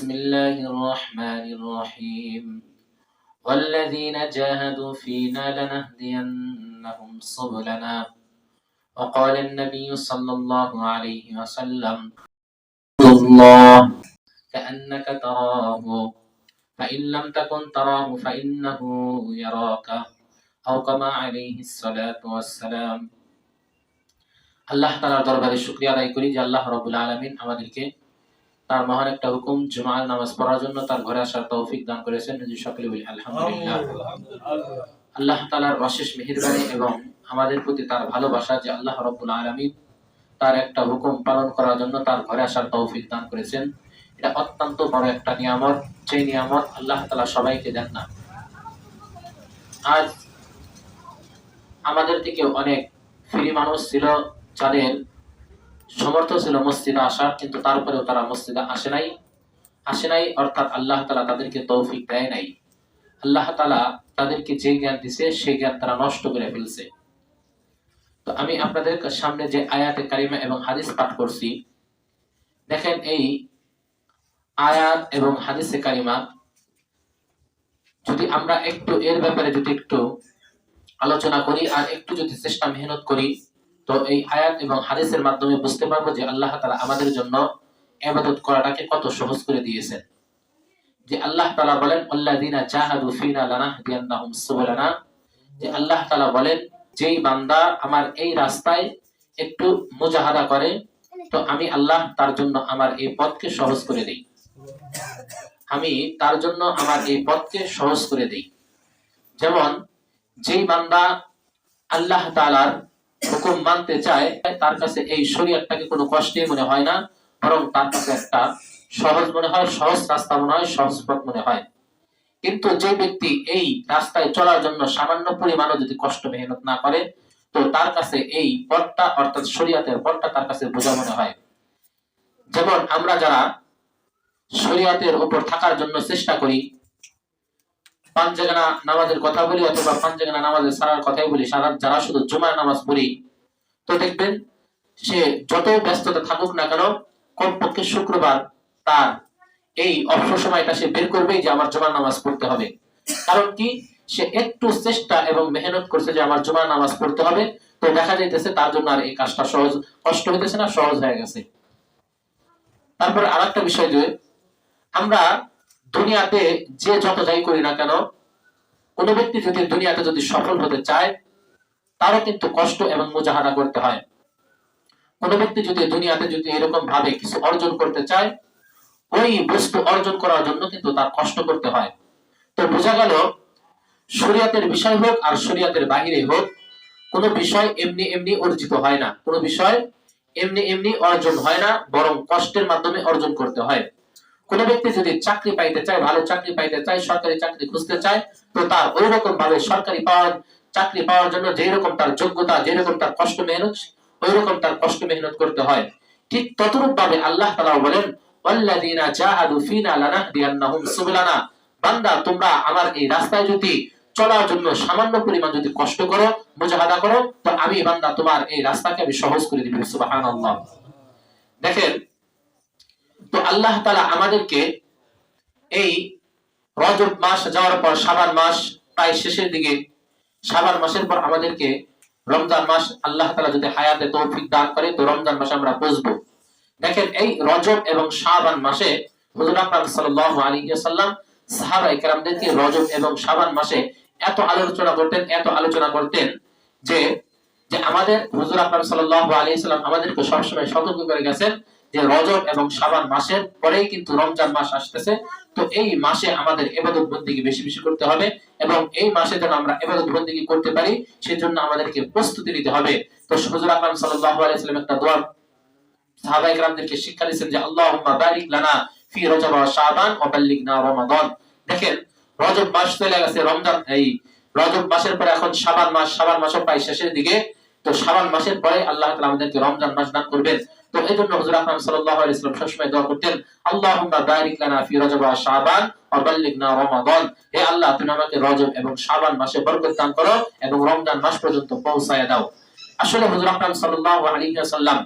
بسم الله الرحمن الرحيم والذين جاهدوا فينا لنهدينهم سبلنا وقال النبي صلى الله عليه وسلم الله كأنك تراه فإن لم تكن تراه فإنه يراك أو كما عليه الصلاة والسلام আল্লাহ তাআলার দরবারে শুকরিয়া আদায় করি যে আল্লাহ রাব্বুল আলামিন আমাদেরকে তার মহান একটা হুকুম জুমার নামাজ পড়ার জন্য তার ঘরে আসার তৌফিক দান করেছেন। যদি সকলে বলি আলহামদুলিল্লাহ। আল্লাহ তাআলার অশেষ মেহেরবানি এবং আমাদের প্রতি তার ভালোবাসা যে আল্লাহ রাব্বুল আলামিন তার একটা হুকুম পালন করার জন্য তার ঘরে আসার তৌফিক দান করেছেন। এটা অত্যন্ত বড় একটা নিয়ামত, যে নিয়ামত আল্লাহ তাআলা সবাইকে দেন না। আজ আমাদের থেকে অনেক ফ্রি মানুষ ছিল যাদের সমর্থ ছিল মসজিদে আসার, কিন্তু তারপরেও তারা মসজিদে আসে নাই অর্থাৎ আল্লাহ তাআলা তাদেরকে তৌফিক দেয় নাই। আল্লাহ তাআলা তাদেরকে যে জ্ঞান দিয়েছে সেই জ্ঞান তারা নষ্ট করে ফেলছে। তো আমি আপনাদের সামনে যে আয়াতে কারিমা এবং হাদিস পাঠ করছি, দেখেন এই আয়াত এবং হাদিসে কারিমা যদি আমরা একটু এর ব্যাপারে যদি একটু আলোচনা করি আর একটু যদি চেষ্টা মেহনত করি, তো এই আয়াত এবং হাদিসের মাধ্যমে বুঝতে পারবো যে আল্লাহ তাআলা আমাদের জন্য ইবাদত করাটাকে কত সহজ করে দিয়েছেন। যে আল্লাহ তাআলা বলেন আল্লাযীনা জাহাদু ফিনা লানাহদিয়ান্নাহুম সুবুলানা, যে আল্লাহ তাআলা বলেন যেই বান্দা আমার এই রাস্তায় একটু মুজাহাদা করে, তো আমি আল্লাহ তার জন্য আমার এই পথকে সহজ করে দেই। আমি তার জন্য আমার এই পথকে সহজ করে দেই। যেমন যেই বান্দা আল্লাহ তাআলার হুকুম মানতে চায়, তার কাছে এই শরীয়তটাকে কোনো কষ্টই মনে হয় না, বরং তার কাছে একটা সহজ মনে হয়, সহজ রাস্তা মনে হয়, সহজ পথ মনে হয়। কিন্তু যে ব্যক্তি এই রাস্তায় চলার জন্য সামান্য পরিমাণও যদি কষ্ট মেহনত না করে, তো তার কাছে এই পথটা অর্থাৎ শরীয়তের পথটা তার কাছে বোঝা মনে হয়। যেমন আমরা যারা শরীয়তের উপর থাকার জন্য চেষ্টা করি, পাঁচজাগানা নামাজের কথা বলি অথবা পাঁচজাগানা নামাজের সারার কথাই বলি, যারা শুধু জুমার নামাজ পড়ি, তো দেখবেন সে যত ব্যস্ততা থাকুক না কেন, কমপক্ষে শুক্রবার তার এই অবসর সময়টা সে বের করবেই যে আমার জুমার নামাজ পড়তে হবে। কারণ কি, সে একটু চেষ্টা এবং মেহনত করছে যে আমার জুমার নামাজ পড়তে হবে, তো দেখা যাইতেছে তার জন্য আর এই কাজটা সহজ, কষ্ট হইতেছে না, সহজ হয়ে গেছে। তারপরে আরেকটা বিষয় যে আমরা দুনিয়াতে যে যত যাই করি না কেন, কোন ব্যক্তি যদি দুনিয়াতে যদি সফল হতে চায়, তারও কিন্তু কষ্ট এবং মুজাহাদা করতে হয়। কোন ব্যক্তি যদি দুনিয়াতে যদি এরকম ভাবে কিছু অর্জন করতে চায়, ওই বস্তু অর্জন করার জন্য কিন্তু তার কষ্ট করতে হয়। তো বোঝা গেল শরীয়তের বিষয় হোক আর শরীয়তের বাহিরে হোক, কোন বিষয় এমনি এমনি অর্জিত হয় না, কোন বিষয় এমনি এমনি অর্জন হয় না, বরং কষ্টের মাধ্যমে অর্জন করতে হয়। কোন ব্যক্তি যদি চাকরি পাইতে চায়, ভালো চাকরি পাইতে চায়, সরকারি চাকরি খুঁজতে চায়, তো তার ওই রকম ভাবে সরকারি চাকরি পাওয়ার জন্য যেই রকম তার যোগ্যতা, যেই রকম তার কষ্ট মেহনত, ওই রকম তার কষ্ট মেহনত করতে হয়। ঠিক ততরূপ ভাবে আল্লাহ তাআলা বলেন ওয়াল্লাযীনা জাহাদু ফিনা লানাহদিয়ান্নাহুম সুবুলানা, বান্দা তোমরা আমার এই রাস্তায় যদি চলার জন্য সামান্য পরিমাণ যদি কষ্ট করো, মুজাহাদা করো, তো আমি বান্দা তোমার এই রাস্তাকে আমি সহজ করে দিব। সুবহানাল্লাহ। দেখেন, তো আল্লাহ তাআলা আমাদেরকে এই রজব মাস যাওয়ার পর শাবান মাস প্রায় শেষের দিকে, শাবান মাসের পর আমাদেরকে রমজান মাস আল্লাহ তাআলা যদি হায়াতে তৌফিক দান করে, তো রমজান মাসে আমরা পৌঁছবো। দেখেন এই রজব এবং শাবান মাসে হুজুর আকরাম সাল্লাল্লাহু আলাইহি ওয়াসাল্লাম সাহাবায়ে কেরামদেরকে রজব এবং শাবান মাসে এত আলোচনা করতেন যে আমাদের হুজুর আকরাম সাল্লাল্লাহু আলাইহি ওয়াসাল্লাম আমাদেরকে সবসময় সতর্ক করে গেছেন যে রজব এবং শাবান মাসের পরেই কিন্তু রমজান মাস আসতেছে। তো এই মাসে আমাদের ইবাদত বন্দেগী বেশি বেশি করতে হবে, এবং এই মাসে যেন আমরা ইবাদত বন্দেগী করতে পারি সেজন্য আমাদেরকে প্রস্তুতি নিতে হবে। তো হুজুর আকরাম সাল্লাল্লাহু আলাইহি ওয়াসাল্লাম একটা দোয়া সাহাবায়ে কেরামদেরকে শিক্ষা দিয়েছেন যে আল্লাহুম্মা বারিক লানা ফি রজব ওয়া শাবান ওয়া বাল্লিগনা রমাদান। দেখেন রজব মাস চলে গেছে, রমজান এই রজব মাসের পরে এখন শাবান মাসও প্রায় শেষের দিকে। তো শাবান মাসের পরে আল্লাহ তাআলা আমাদেরকে রমজান মাস দান করবেন। তো এইজন্য হুজুর আকরাম সাল্লাল্লাহু আলাইহি ওয়াসাল্লাম সবসময় দোয়া করতেন আল্লাহুম্মা বারিক লানা ফি রজব ওয়া শাবান ওয়া বাল্লিগনা রমাদান। হে আল্লাহ, তুমি আমাকে রজব এবং শাবান মাসে বরকত দান করো এবং রমজান মাস পর্যন্ত পৌঁছায়া দাও। আসলে হুজুর আকরাম সাল্লাল্লাহু আলাইহি ওয়াসাল্লাম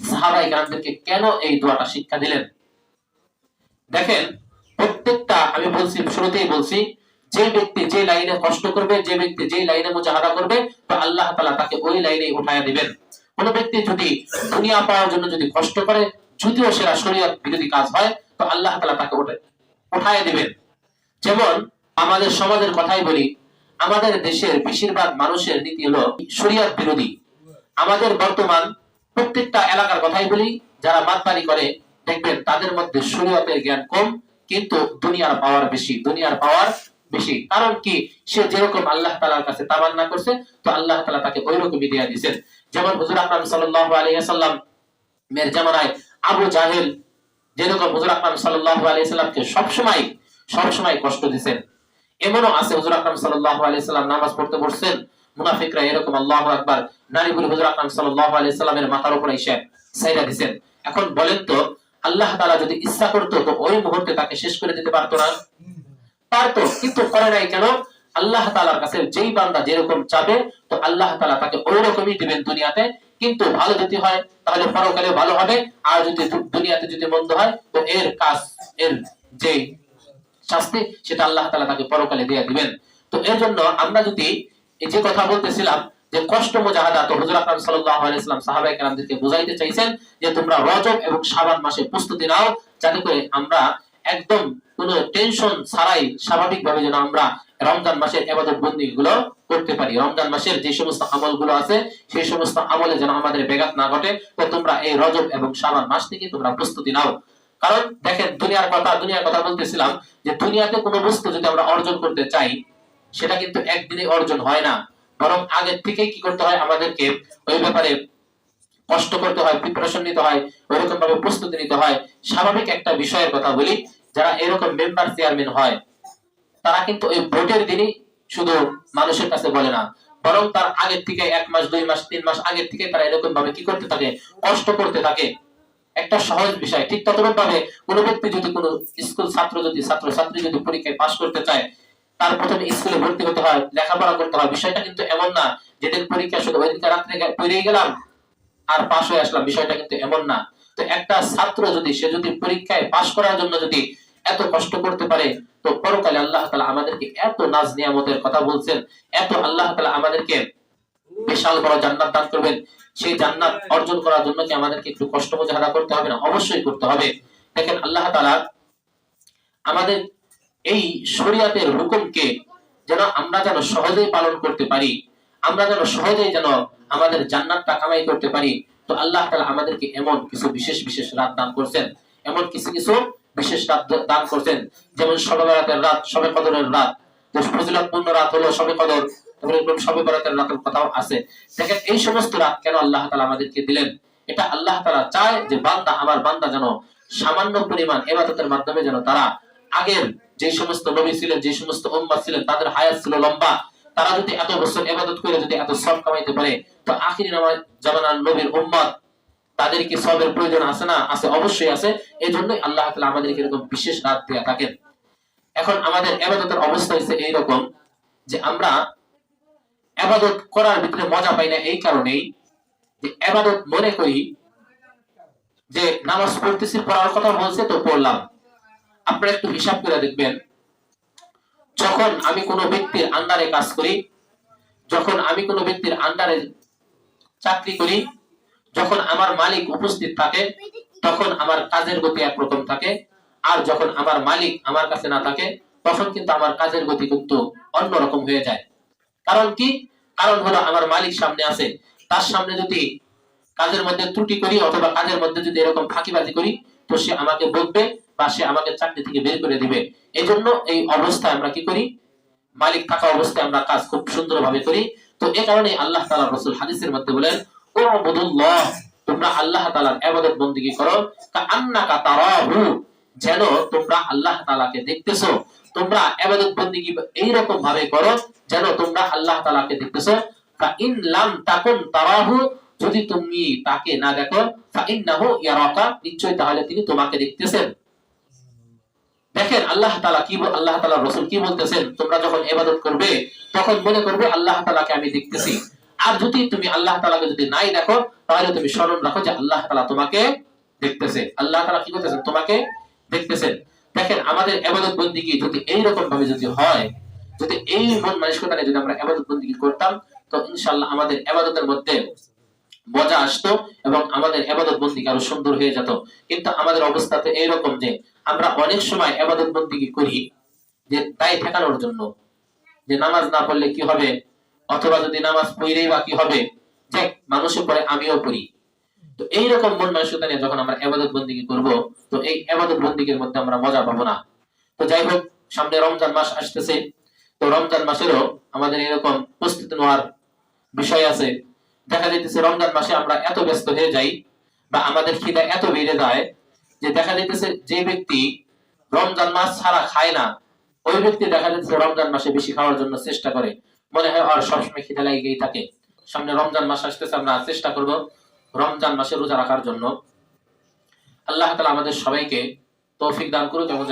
সাহাবায়ে কেরামদেরকে কেন এই দোয়াটা শিক্ষা দিলেন? দেখেন প্রত্যেকটা, আমি বলছি শুরুতেই বলছি, যে ব্যক্তি যে লাইনে কষ্ট করবে, যে ব্যক্তি যে লাইনে মুজাহাদা করবে, তো আল্লাহ তাআলা তাকে ওই লাইনে উঠায়া দিবেন। কোন ব্যক্তি যদি দুনিয়া পাওয়ার জন্য যদি কষ্ট করে, যদিও সেটা শরীয়ত বিরোধী কাজ হয়, তো আল্লাহ তাআলা তাকে উঠায়া দিবেন। যেমন আমাদের সমাজের কথাই বলি, আমাদের দেশের বেশিরভাগ মানুষের নীতি হলো শরীয়ত বিরোধী। আমাদের বর্তমান প্রত্যেকটা এলাকার কথাই বলি, যারা মাতবাড়ি করে দেখবেন তাদের মধ্যে শরীয়তের জ্ঞান কম, কিন্তু দুনিয়ার পাওয়ার বেশি, দুনিয়ার পাওয়ার বেশি। কারণ কি, সে যেরকম আল্লাহ তাআলার কাছে তামান্না করছে, তো আল্লাহ তাআলা তাকে ওইরকমই দিয়ে দিয়েছেন। যেমন হুজুর আকরাম সাল্লাল্লাহু আলাইহি ওয়াসাল্লাম এর জামানায় আবু জাহেল যেরকম হুজুর আকরাম সাল্লাল্লাহু আলাইহি ওয়াসাল্লামকে সবসময় কষ্ট দিয়েছেন। এমনও আছে হুজুর আকরাম সাল্লাল্লাহু আলাইহি ওয়াসাল্লাম নামাজ পড়তে বসছেন, মুনাফিকরা এরকম আল্লাহু আকবার নারী বলে হুজুর আকরাম সাল্লাল্লাহু আলাইহি ওয়াসাল্লামের মাথার উপর এসে সাইরা দিবেন। এখন বলেন তো, আল্লাহ তাআলা যদি ইচ্ছা করতো তো ওই মুহূর্তে তাকে শেষ করে দিতে পারতো না? পারতো, কিন্তু করে নাই কেন? আল্লাহ তাআলার কাছে যেই বান্দা যেরকম চাবে, তো আল্লাহ তাআলা তাকে ওইরকমই দিবেন দুনিয়াতে। কিন্তু ভালো যদি হয় তাহলে পরকালে ভালো হবে, আর যদি দুনিয়াতে যদি মন্দ হয়, তো এর কাজ, এর যে শাস্তি, সেটা আল্লাহ তাআলা তাকে পরকালে দিয়ে দিবেন। তো এর জন্য আমরা যদি এই যে কথা বলতেছিলাম যে কষ্ট মুজাহাদা, তো হুজুর আকরাম সাল্লাল্লাহু আলাইহি ওয়াসাল্লাম সাহাবায়ে কেরামদেরকে বুঝাইতে চাইছেন যে তোমরা রজব এবং শাবান মাসে প্রস্তুতি নাও, যাতে করে আমরা একদম কোনো টেনশন ছাড়াই স্বাভাবিকভাবে যেন আমরা রমজান মাসের ইবাদত বন্দেগীগুলো করতে পারি। রমজান মাসের যে সমস্ত আমলগুলো আছে, সেই সমস্ত আমলে যেন আমাদের ব্যাঘাত না ঘটে। তো তোমরা এই রজব এবং শাবান মাস থেকে তোমরা প্রস্তুতি নাও। কারণ দেখেন, দুনিয়ার কথা বলতেছিলাম যে দুনিয়াতে কোনো বস্তু যদি আমরা অর্জন করতে চাই, সেটা কিন্তু একদিনে অর্জন হয় না, বরং আগের থেকেই কি করতে হয়, আমাদেরকে ওই ব্যাপারে কষ্ট করতে হয়, প্রিপারেশন নিতে হয়, ওইরকম ভাবে প্রস্তুতি নিতে হয়। স্বাভাবিক একটা বিষয়ের কথা বলি, যারা এরকম মেম্বার চেয়ারম্যান হয়, তারা কিন্তু ওই ভোটের দিনই শুধু মানুষের কাছে বলে না, বরং তার আগের থেকে 1 মাস 2 মাস 3 মাস আগের থেকে তারা এরকম ভাবে কি করতে থাকে, কষ্ট করতে থাকে। একটা সহজ বিষয়, ঠিক ততরূপ ভাবে কোন ব্যক্তি যদি কোন স্কুল ছাত্রছাত্রী যদি পরীক্ষায় পাশ করতে চায়, তার প্রথমে স্কুলে ভর্তি হতে হয়, লেখাপড়া করতে হয়। বিষয়টা কিন্তু এমন না যেদিন পরীক্ষা শুধু ওই দিনকে রাত্রে পড়ে গেলাম আর পাশ হয়ে আসলাম, বিষয়টা কিন্তু এমন না। তো একটা ছাত্র যদি সে যদি পরীক্ষায় পাশ করার জন্য যদি এত কষ্ট করতে পারে, তো পরকালে আল্লাহ তাআলা আমাদেরকে এত নাজ নিয়ামতের কথা বলছেন, এত আল্লাহ তাআলা আমাদেরকে বিশাল বড় জান্নাত দান করবেন। সেই জান্নাত অর্জন করার জন্য কি আমাদেরকে একটু কষ্ট মুজাহাদা করতে হবে না? অবশ্যই করতে হবে। দেখেন আল্লাহ তাআলা আমাদের এই শরীয়তের হুকুমকে যেন আমরা যেন সহজেই পালন করতে পারি, আমরা যেন সহজেই যেন আমাদের জান্নাতটা কামাই করতে পারি, তো আল্লাহ তাআলা আমাদেরকে এমন কিছু বিশেষ রাত দান করছেন, এমন কিছু বিশেষ রাত দান করছেন। যেমন শবে বরাতের রাত, শবে কদরের রাত, যে ফজিলতপূর্ণ রাত হলো শবে কদর, এরকম শবে বরাতের রাতের কথাও আছে। দেখেন এই সমস্ত রাত কেন আল্লাহ তাআলা আমাদেরকে দিলেন? এটা আল্লাহ তাআলা চায় যে আমার বান্দা যেন সামান্য পরিমাণ ইবাদতের মাধ্যমে যেন তারা আগের যে সমস্ত নবী ছিলেন, যে সমস্ত উম্মাহ ছিলেন, তাদের হায়াত ছিল লম্বা, তারা যদি এত বছর ইবাদত করে যদি এত সওয়াব কামাইতে পারে, তো আখিরি জামানার নবীর উম্মাহ তাদের কি সওয়াবের প্রয়োজন আছে না? আছে, অবশ্যই আছে। এজন্যই আল্লাহ তাআলা আমাদেরকে এরকম বিশেষ রাত দেয়া থাকেন। এখন আমাদের ইবাদতের অবস্থা হচ্ছে এইরকম যে আমরা ইবাদত করার ভিতরে মজা পাই না, এই কারণেই যে ইবাদত মনে করি যে নামাজ পড়তেছি, পড়ার কথা বলছে তো পড়লাম। আপনারা একটু হিসাব করে দেখবেন, যখন আমি কোনো ব্যক্তির আন্ডারে কাজ করি, যখন আমি কোনো ব্যক্তির আন্ডারে চাকরি করি, যখন আমার মালিক উপস্থিত থাকে, তখন আমার কাজের গতি একরকম থাকে। আর যখন আমার মালিক আমার কাছে না থাকে, তখন কিন্তু আমার কাজের গতি কিন্তু অন্যরকম হয়ে যায়। কারণ কি? কারণ হলো আমার মালিক সামনে আছে, তার সামনে যদি কাজের মধ্যে ত্রুটি করি অথবা কাজের মধ্যে যদি এরকম ফাঁকিবাজি করি, তো সে আমাকে বকবে বা সে আমাকে চাকরি থেকে বের করে দিবে। এই জন্য এই অবস্থায় আমরা কি করি? মালিক থাকা অবস্থায় আমরা কাজ খুব সুন্দরভাবে করি। তো এই কারণে আল্লাহ তাআলা রাসূল হাদিসের মধ্যে বলেন, উবুদুল্লাহ, তোমরা আল্লাহ তাআলার ইবাদত বندگی করো কাআন্নাকা তারাহু, যেন তোমরা আল্লাহ তাআলাকে দেখতেছো। তোমরা ইবাদত বندگی এইরকম ভাবে করো যেন তোমরা আল্লাহ তাআলাকে দেখতেছো। ফাইন লাম তাকুন তারাহু, যদি তুমি তাকে না দেখো, ফাইন্নাহু ইয়ারাকা, নিশ্চয়ই তাহলে তিনি তোমাকে দেখতেছেন। দেখেন আল্লাহ তাআলার রাসূল কি বলতেছেন, তোমরা যখন ইবাদত করবে তখন মনে করবে আল্লাহ তাআলাকে আমি দেখতেছি। আর যদি তুমি আল্লাহ তাআলাকে যদি নাই দেখো, তাহলে তুমি স্মরণ রাখো যে আল্লাহ তাআলা তোমাকে দেখতেছে। আল্লাহ তাআলা কি করতেছেন? তোমাকে দেখতেছেন। দেখেন আমাদের ইবাদত বন্দিগি যদি এইরকম ভাবে যদি হয়, যদি এই মন মানসিকতা নিয়ে যদি আমরা ইবাদত বন্দিগি করতাম, তো ইনশাআল্লাহ আমাদের ইবাদতের মধ্যে মজা আসতো এবং আমাদের ইবাদত বন্দিগি আরো সুন্দর হয়ে যেত। কিন্তু আমাদের অবস্থাতে এইরকম যে আমরা অনেক সময় ইবাদত বন্দিগি করি যে দায় ঠেকানোর জন্য, যে নামাজ না পড়লে কি হবে, অথবা যদি নামাজ পড়লেই বা কি হবে, যে মানুষে পড়ে আমিও পড়ি। তো এইরকম মন মানসিকতা নিয়ে যখন আমরা ইবাদত বন্দিগি করব, তো এই ইবাদত বন্দিগির মধ্যে আমরা মজা পাবো না। তো যাই হোক, সামনে রমজান মাস আসতেছে, তো রমজান মাসেরও আমাদের এরকম প্রস্তুতি নেওয়ার বিষয় আছে। দেখা যাইতেছে রমজান মাসে আমরা এত ব্যস্ত হয়ে যাই বা আমাদের খিদা এত বেড়ে যায় যে দেখা যাইতেছে যে ব্যক্তি রমজান মাস ছাড়া খায় না, ওই ব্যক্তি দেখা যাচ্ছে রমজান মাসে বেশি খাওয়ার জন্য চেষ্টা করে, মনে হয় আর সবসময় খিদা লেগেই থাকে। সামনে রমজান মাস আসতেছে, আমরা চেষ্টা করব রমজান মাসে রোজা রাখার জন্য। আল্লাহ তাআলা আমাদের সবাইকে তৌফিক দান করুক এবং